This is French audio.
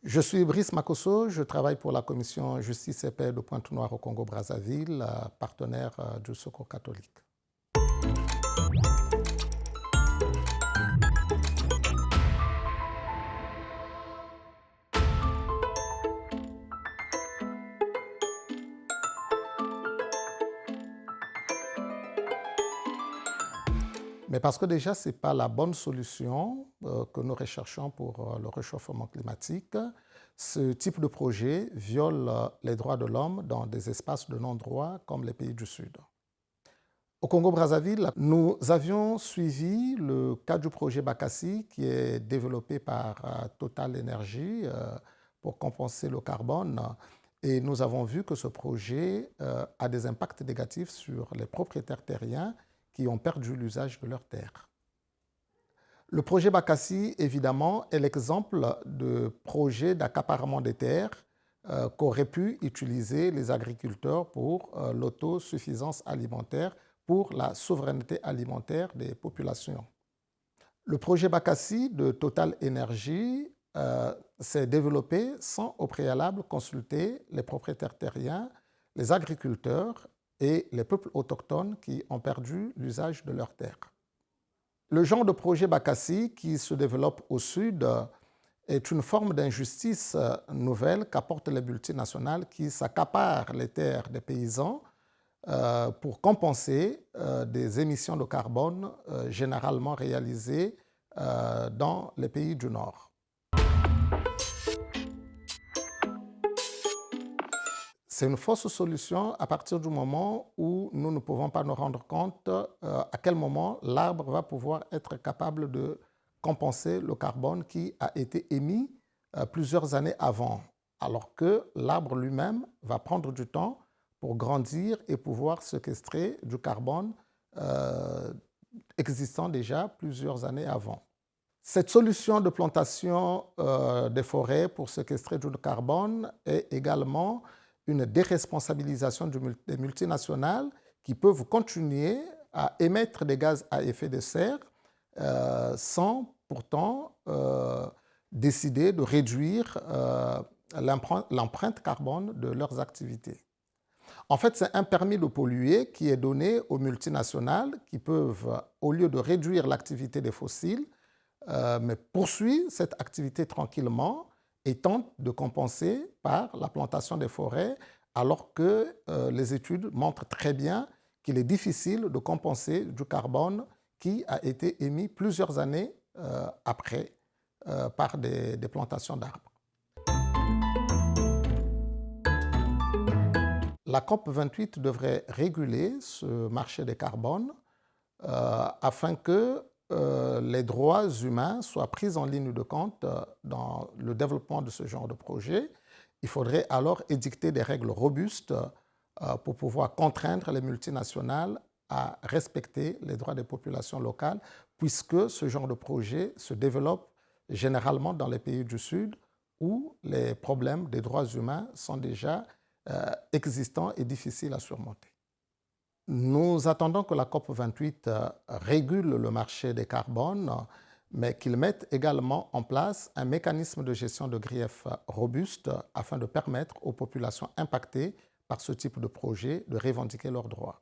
Je suis Brice Makosso, je travaille pour la commission Justice et Paix de Pointe-Noire au Congo-Brazzaville, partenaire du Secours catholique. Mais parce que déjà, ce n'est pas la bonne solution que nous recherchons pour le réchauffement climatique. Ce type de projet viole les droits de l'homme dans des espaces de non-droit comme les pays du Sud. Au Congo-Brazzaville, nous avions suivi le cas du projet Bakassi qui est développé par Total Energy pour compenser le carbone. Et nous avons vu que ce projet a des impacts négatifs sur les propriétaires terriens qui ont perdu l'usage de leurs terres. Le projet Bakassi, évidemment, est l'exemple de projet d'accaparement des terres qu'auraient pu utiliser les agriculteurs pour l'autosuffisance alimentaire, pour la souveraineté alimentaire des populations. Le projet Bakassi de Total Energy s'est développé sans au préalable consulter les propriétaires terriens, les agriculteurs et les peuples autochtones qui ont perdu l'usage de leurs terres. Le genre de projet Bakassi qui se développe au sud est une forme d'injustice nouvelle qu'apportent les multinationales qui s'accaparent les terres des paysans pour compenser des émissions de carbone généralement réalisées dans les pays du Nord. C'est une fausse solution à partir du moment où nous ne pouvons pas nous rendre compte à quel moment l'arbre va pouvoir être capable de compenser le carbone qui a été émis plusieurs années avant, alors que l'arbre lui-même va prendre du temps pour grandir et pouvoir séquestrer du carbone existant déjà plusieurs années avant. Cette solution de plantation des forêts pour séquestrer du carbone est également une déresponsabilisation des multinationales qui peuvent continuer à émettre des gaz à effet de serre sans pourtant décider de réduire l'empreinte carbone de leurs activités. En fait, c'est un permis de polluer qui est donné aux multinationales qui peuvent, au lieu de réduire l'activité des fossiles, mais poursuivre cette activité tranquillement et tentent de compenser par la plantation des forêts, alors que les études montrent très bien qu'il est difficile de compenser du carbone qui a été émis plusieurs années après par des plantations d'arbres. La COP28 devrait réguler ce marché des carbones afin que les droits humains soient pris en ligne de compte dans le développement de ce genre de projet. Il faudrait alors édicter des règles robustes pour pouvoir contraindre les multinationales à respecter les droits des populations locales, puisque ce genre de projet se développe généralement dans les pays du Sud où les problèmes des droits humains sont déjà existants et difficiles à surmonter. Nous attendons que la COP28 régule le marché des carbones, mais qu'il mette également en place un mécanisme de gestion de griefs robuste afin de permettre aux populations impactées par ce type de projet de revendiquer leurs droits.